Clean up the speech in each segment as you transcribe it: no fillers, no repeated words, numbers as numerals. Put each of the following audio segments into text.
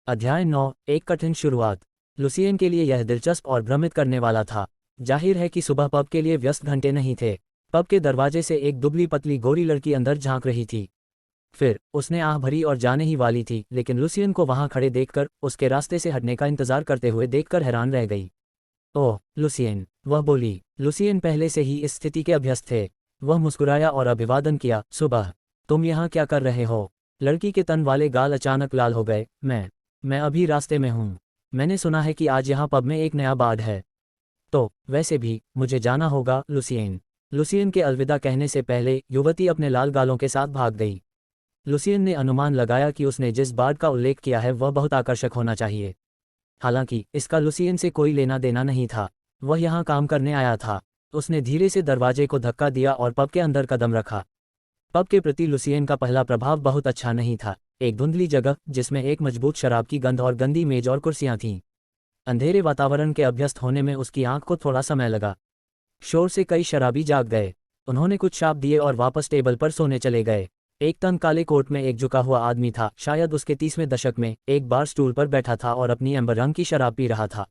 अध्याय 9। एक कठिन शुरुआत। लुसियन के लिए यह दिलचस्प और भ्रमित करने वाला था। जाहिर है कि सुबह पब के लिए व्यस्त घंटे नहीं थे। पब के दरवाजे से एक दुबली पतली गोरी लड़की अंदर झांक रही थी। फिर उसने आह भरी और जाने ही वाली थी, लेकिन लुसियन को वहां खड़े देखकर, उसके रास्ते से हटने का इंतजार करते हुए देखकर हैरान रह गई। ओह लुसियन, वह बोली। लुसियन पहले से ही इस स्थिति के अभ्यस्त थे। वह मुस्कुराया और अभिवादन किया। सुबह। तुम यहाँ क्या कर रहे हो? लड़की के तन वाले गाल अचानक लाल हो गए। मैं अभी रास्ते में हूँ। मैंने सुना है कि आज यहाँ पब में एक नया बार है। तो वैसे भी मुझे जाना होगा लुसियन। लुसियन के अलविदा कहने से पहले युवती अपने लाल गालों के साथ भाग गई। लुसियन ने अनुमान लगाया कि उसने जिस बार का उल्लेख किया है वह बहुत आकर्षक होना चाहिए। हालांकि इसका लुसियन से कोई लेना देना नहीं था। वह यहाँ काम करने आया था। उसने धीरे से दरवाजे को धक्का दिया और पब के अंदर कदम रखा। पब के प्रति लुसियन का पहला प्रभाव बहुत अच्छा नहीं था। एक धुंधली जगह जिसमें एक मजबूत शराब की गंध और गंदी मेज और कुर्सियां थीं। अंधेरे वातावरण के अभ्यस्त होने में उसकी आंख को थोड़ा समय लगा। शोर से कई शराबी जाग गए। उन्होंने कुछ शाप दिए और वापस टेबल पर सोने चले गए। एक तंग काले कोट में एक झुका हुआ आदमी था, शायद उसके 30वें दशक में, एक बार स्टूल पर बैठा था और अपनी एम्बर रंग की शराब पी रहा था।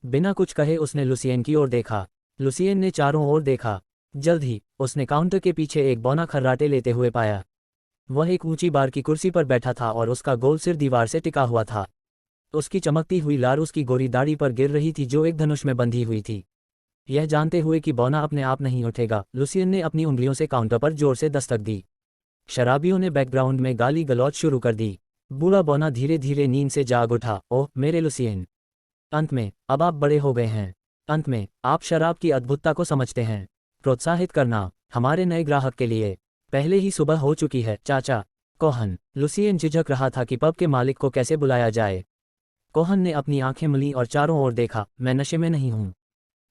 बिना कुछ कहे उसने लुसियन की ओर देखा। लुसियन ने चारों ओर देखा। जल्द ही उसने काउंटर के पीछे एक बौना खर्राटे लेते हुए पाया। वह एक ऊंची बार की कुर्सी पर बैठा था और उसका गोल सिर दीवार से टिका हुआ था। उसकी चमकती हुई लार उसकी गोरी दाढ़ी पर गिर रही थी जो एक धनुष में बंधी हुई थी। यह जानते हुए कि बौना अपने आप नहीं उठेगा, लुसियन ने अपनी उंगलियों से काउंटर पर जोर से दस्तक दी। शराबियों ने बैकग्राउंड में गाली गलौज शुरू कर दी। बूढ़ा बौना धीरे धीरे नींद से जाग उठा। ओह मेरे लुसियन, अंत में अब आप बड़े हो गए हैं। अंत में आप शराब की अद्भुतता को समझते हैं। प्रोत्साहित करना हमारे नए ग्राहक के लिए। पहले ही सुबह हो चुकी है चाचा। कोहन। लुसियन झिझक रहा था कि पब के मालिक को कैसे बुलाया जाए। कोहन ने अपनी आंखें मली और चारों ओर देखा। मैं नशे में नहीं हूँ।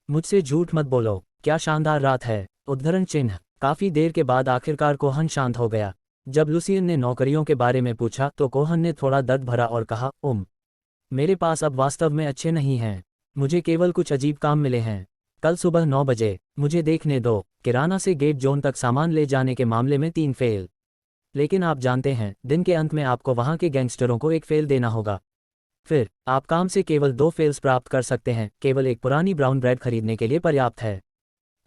मुझसे झूठ मत बोलो। क्या शानदार रात है। उद्धरण चिन्ह। काफी देर के बाद आखिरकार कोहन शांत हो गया। जब लुसियन ने नौकरियों के बारे में पूछा तो कोहन ने थोड़ा दर्द भरा और कहा, मेरे पास अब वास्तव में अच्छे नहीं हैं। मुझे केवल कुछ अजीब काम मिले हैं। कल सुबह 9 बजे मुझे देखने दो। किराना से गेट जोन तक सामान ले जाने के मामले में 3 फेल। लेकिन आप जानते हैं, दिन के अंत में आपको वहां के गैंगस्टरों को एक फेल देना होगा। फिर आप काम से केवल 2 फेल्स प्राप्त कर सकते हैं। केवल एक पुरानी ब्राउन ब्रेड खरीदने के लिए पर्याप्त है।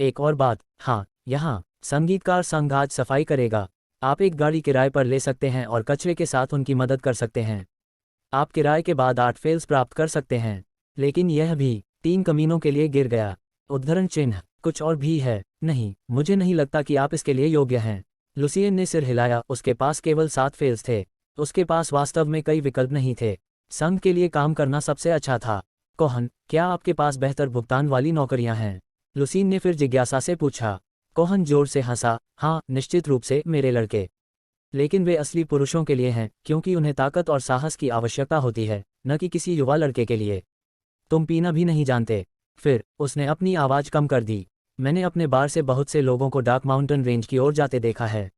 एक और बात, हाँ, यहाँ संगीतकार संघ आज सफाई करेगा। आप एक गाड़ी किराए पर ले सकते हैं और कचरे के साथ उनकी मदद कर सकते हैं। आप किराए के बाद 8 फेल्स प्राप्त कर सकते हैं। लेकिन यह भी 3 कमीनों के लिए गिर गया। उद्धरण चिन्ह। कुछ और भी है? नहीं, मुझे नहीं लगता कि आप इसके लिए योग्य हैं। लुसियन ने सिर हिलाया। उसके पास केवल 7 फेल्स थे। उसके पास वास्तव में कई विकल्प नहीं थे। संघ के लिए काम करना सबसे अच्छा था। कोहन, क्या आपके पास बेहतर भुगतान वाली नौकरियां हैं? लुसियन ने फिर जिज्ञासा से पूछा। कोहन जोर से हंसा। हाँ, निश्चित रूप से मेरे लड़के। लेकिन वे असली पुरुषों के लिए हैं, क्योंकि उन्हें ताकत और साहस की आवश्यकता होती है, न कि किसी युवा लड़के के लिए। तुम पीना भी नहीं जानते। फिर उसने अपनी आवाज़ कम कर दी। मैंने अपने बार से बहुत से लोगों को डार्क माउंटेन रेंज की ओर जाते देखा है।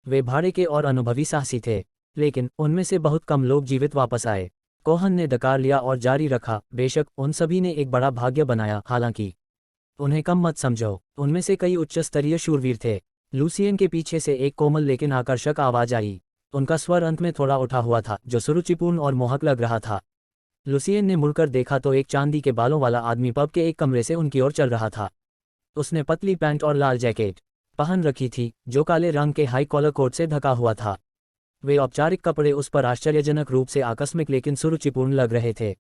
वे भाड़े के और अनुभवी साहसी थे, लेकिन उनमें से बहुत कम लोग जीवित वापस आए। कोहन ने डकार लिया और जारी रखा। बेशक उन सभी ने एक बड़ा भाग्य बनाया, हालांकि उन्हें कम मत समझो। उनमें से कई उच्च स्तरीय शूरवीर थे। लुसियन के पीछे से एक कोमल लेकिन आकर्षक आवाज आई। उनका स्वर अंत में थोड़ा उठा हुआ था, जो सुरुचिपूर्ण और मोहक लग रहा था। लुसियन ने मुड़कर देखा तो एक चांदी के बालों वाला आदमी पब के एक कमरे से उनकी ओर चल रहा था। उसने पतली पैंट और लाल जैकेट पहन रखी थी, जो काले रंग के हाई कॉलर कोट से ढका हुआ था। वे औपचारिक कपड़े उस पर आश्चर्यजनक रूप से आकस्मिक लेकिन सुरुचिपूर्ण लग रहे थे।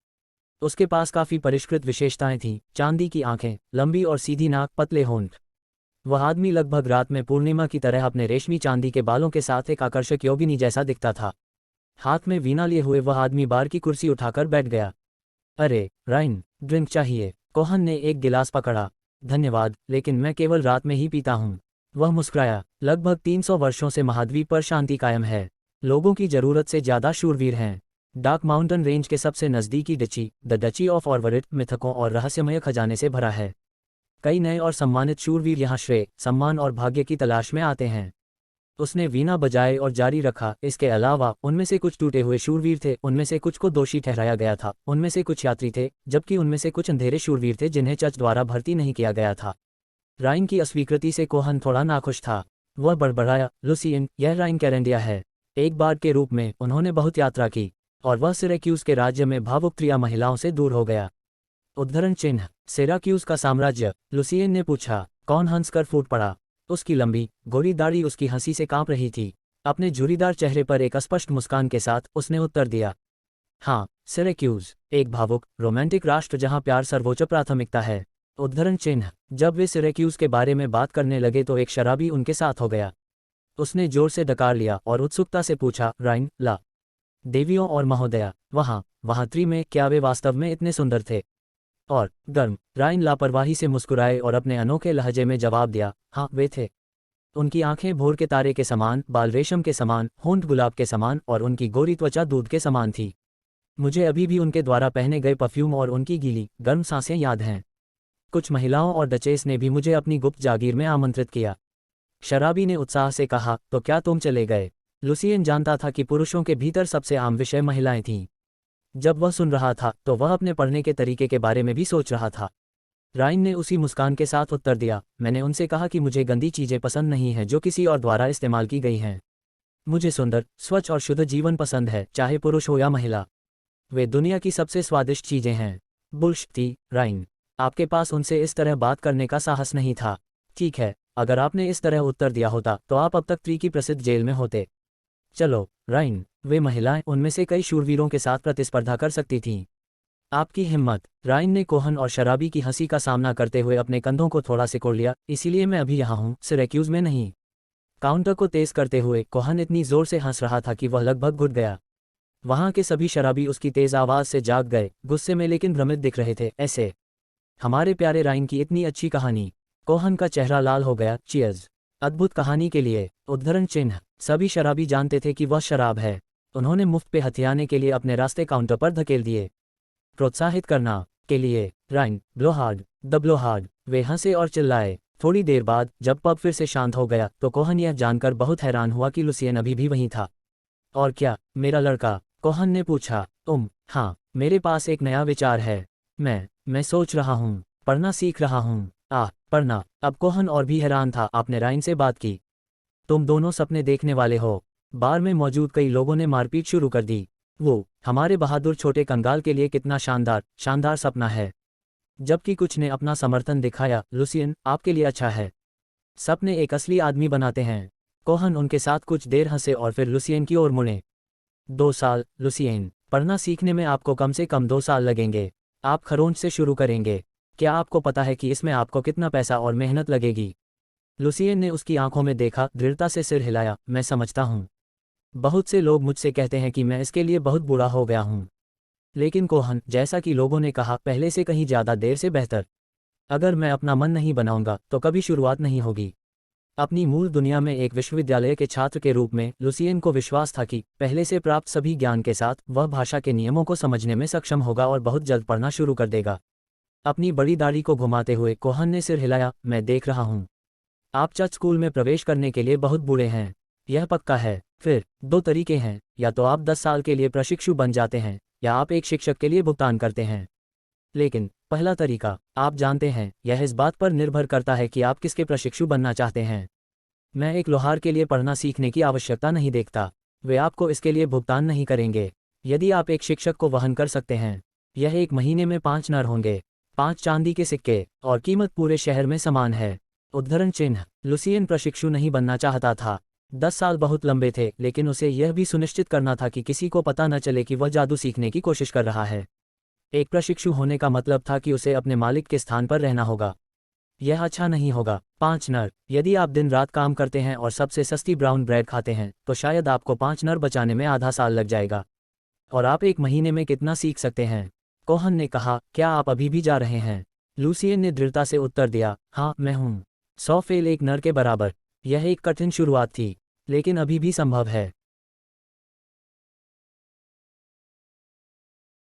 उसके पास काफी परिष्कृत विशेषताएं थीं। चांदी की आंखें, लंबी और सीधी नाक, पतले होंठ। वह आदमी लगभग रात में पूर्णिमा की तरह अपने रेशमी चांदी के बालों के साथ एक आकर्षक योगिनी जैसा दिखता था। हाथ में वीणा लिए हुए वह आदमी बार की कुर्सी उठाकर बैठ गया। अरे राइन, ड्रिंक चाहिए? कोहन ने एक गिलास पकड़ा। धन्यवाद, लेकिन मैं केवल रात में ही पीता हूँ। वह मुस्कुराया। लगभग 300 वर्षों से महाद्वीप पर शांति कायम है। लोगों की जरूरत से ज्यादा शूरवीर हैं। डार्क माउंटेन रेंज के सबसे नज़दीकी डची, द डची ऑफ ऑर्वरिट, मिथकों और रहस्यमय खजाने से भरा है। कई नए और सम्मानित शूरवीर यहाँ श्रेय, सम्मान और भाग्य की तलाश में आते हैं। उसने वीणा बजाए और जारी रखा। इसके अलावा उनमें से कुछ टूटे हुए शूरवीर थे, उनमें से कुछ को दोषी ठहराया गया था, उनमें से कुछ यात्री थे, जबकि उनमें से कुछ अंधेरे शूरवीर थे जिन्हें चर्च द्वारा भर्ती नहीं किया गया था। राइन की अस्वीकृति से कोहन थोड़ा नाखुश था। वह बड़बड़ाया, लुसियन, यह राइन कैरेंडिया है। एक बार के रूप में उन्होंने बहुत यात्रा की। और वह सिरेक्यूज के राज्य में भावुक प्रिया महिलाओं से दूर हो गया। उद्धरण चिन्ह सिराक्यूज का साम्राज्य। लुसियन ने पूछा। कौन हंसकर फूट पड़ा। उसकी लंबी गोरी दाढ़ी उसकी हंसी से कांप रही थी। अपने झुर्रीदार चेहरे पर एक अस्पष्ट मुस्कान के साथ उसने उत्तर दिया। हाँ, सिरेक्यूज, एक भावुक रोमांटिक राष्ट्र जहाँ प्यार सर्वोच्च प्राथमिकता है। उद्धरण चिन्ह जब वे सिरेक्यूज के बारे में बात करने लगे तो एक शराबी उनके साथ हो गया। उसने जोर से डकार लिया और उत्सुकता से पूछा, राइन ला देवियों और महोदया, वहाँ ट्री में क्या वे वास्तव में इतने सुंदर थे? और गर्म राइन लापरवाही से मुस्कुराए और अपने अनोखे लहजे में जवाब दिया, हाँ वे थे। उनकी आंखें भोर के तारे के समान, बाल रेशम के समान, होंठ गुलाब के समान और उनकी गोरी त्वचा दूध के समान थी। मुझे अभी भी उनके द्वारा पहने गए परफ्यूम और उनकी गीली गर्म सांसें याद हैं। कुछ महिलाओं और डचेस ने भी मुझे अपनी गुप्त जागीर में आमंत्रित किया। शराबी ने उत्साह से कहा, तो क्या तुम चले गए? लुसियन जानता था कि पुरुषों के भीतर सबसे आम विषय महिलाएं थीं। जब वह सुन रहा था तो वह अपने पढ़ने के तरीके के बारे में भी सोच रहा था। राइन ने उसी मुस्कान के साथ उत्तर दिया, मैंने उनसे कहा कि मुझे गंदी चीज़ें पसंद नहीं हैं जो किसी और द्वारा इस्तेमाल की गई हैं। मुझे सुंदर, स्वच्छ और शुद्ध जीवन पसंद है, चाहे पुरुष हो या महिला। वे दुनिया की सबसे स्वादिष्ट चीज़ें हैं। बुल्श थी, राइन। आपके पास उनसे इस तरह बात करने का साहस नहीं था। ठीक है, अगर आपने इस तरह उत्तर दिया होता तो आप अब तक ट्री की प्रसिद्ध जेल में होते। चलो, राइन, वे महिलाएं उनमें से कई शूरवीरों के साथ प्रतिस्पर्धा कर सकती थीं। आपकी हिम्मत। राइन ने कोहन और शराबी की हंसी का सामना करते हुए अपने कंधों को थोड़ा सिकोड़ लिया, इसीलिए मैं अभी यहाँ हूँ, सिरेक्यूज में नहीं। काउंटर को तेज करते हुए कोहन इतनी जोर से हंस रहा था कि वह लगभग घुट गया। वहां के सभी शराबी उसकी तेज आवाज से जाग गए, गुस्से में लेकिन भ्रमित दिख रहे थे। ऐसे हमारे प्यारे राइन की इतनी अच्छी कहानी। कोहन का चेहरा लाल हो गया। चीयर्स अद्भुत कहानी के लिए। उद्धरण चिन्ह सभी शराबी जानते थे कि वह शराब है। उन्होंने मुफ्त पे हथियाने के लिए अपने रास्ते काउंटर पर धकेल दिए। प्रोत्साहित करना के लिए, राइन blow hard, the blow hard. वे हंसे और चिल्लाए। थोड़ी देर बाद जब पब फिर से शांत हो गया तो कोहन यह जानकर बहुत हैरान हुआ कि लुसियन अभी भी वहीं था। और क्या, मेरा लड़का? कोहन ने पूछा। हाँ, मेरे पास एक नया विचार है। मैं सोच रहा हूँ, पढ़ना सीख रहा हूँ। पढ़ना। अब कोहन और भी हैरान था। आपने राइन से बात की? तुम दोनों सपने देखने वाले हो। बार में मौजूद कई लोगों ने मारपीट शुरू कर दी। वो हमारे बहादुर छोटे कंगाल के लिए कितना शानदार सपना है। जबकि कुछ ने अपना समर्थन दिखाया। लुसियन, आपके लिए अच्छा है। सपने एक असली आदमी बनाते हैं। कोहन उनके साथ कुछ देर हंसे और फिर लुसियन की ओर मुड़े। 2 साल, लुसियन। पढ़ना सीखने में आपको कम से कम 2 साल लगेंगे। आप खरोंच से शुरू करेंगे। क्या आपको पता है कि इसमें आपको कितना पैसा और मेहनत लगेगी? लुसियन ने उसकी आंखों में देखा, दृढ़ता से सिर हिलाया। मैं समझता हूँ। बहुत से लोग मुझसे कहते हैं कि मैं इसके लिए बहुत बूढ़ा हो गया हूँ। लेकिन कोहन, जैसा कि लोगों ने कहा, पहले से कहीं ज़्यादा देर से बेहतर। अगर मैं अपना मन नहीं बनाऊंगा तो कभी शुरुआत नहीं होगी। अपनी मूल दुनिया में एक विश्वविद्यालय के छात्र के रूप में लुसियन को विश्वास था कि पहले से प्राप्त सभी ज्ञान के साथ वह भाषा के नियमों को समझने में सक्षम होगा और बहुत जल्द पढ़ना शुरू कर देगा। अपनी बड़ी दाढ़ी को घुमाते हुए कोहन ने सिर हिलाया। मैं देख रहा हूँ। आप चर्च स्कूल में प्रवेश करने के लिए बहुत बूढ़े हैं। यह पक्का है। फिर 2 तरीके हैं, या तो आप 10 साल के लिए प्रशिक्षु बन जाते हैं या आप एक शिक्षक के लिए भुगतान करते हैं। लेकिन पहला तरीका, आप जानते हैं, यह इस बात पर निर्भर करता है कि आप किसके प्रशिक्षु बनना चाहते हैं। मैं एक लोहार के लिए पढ़ना सीखने की आवश्यकता नहीं देखता। वे आपको इसके लिए भुगतान नहीं करेंगे। यदि आप एक शिक्षक को वहन कर सकते हैं, यह 1 महीने में 5 नर होंगे, 5 चांदी के सिक्के, और कीमत पूरे शहर में समान है। उद्धरण चिन्ह लुसियन प्रशिक्षु नहीं बनना चाहता था। 10 साल बहुत लंबे थे, लेकिन उसे यह भी सुनिश्चित करना था कि किसी को पता न चले कि वह जादू सीखने की कोशिश कर रहा है। एक प्रशिक्षु होने का मतलब था कि उसे अपने मालिक के स्थान पर रहना होगा। यह अच्छा नहीं होगा। 5 नर। यदि आप दिन रात काम करते हैं और सबसे सस्ती ब्राउन ब्रेड खाते हैं तो शायद आपको 5 नर बचाने में आधा साल लग जाएगा। और आप 1 महीने में कितना सीख सकते हैं? कोहन ने कहा। क्या आप अभी भी जा रहे हैं? लुसियन ने दृढ़ता से उत्तर दिया। हाँ, मैं हूँ। 100 फेल 1 नर के बराबर। यह एक कठिन शुरुआत थी, लेकिन अभी भी संभव है।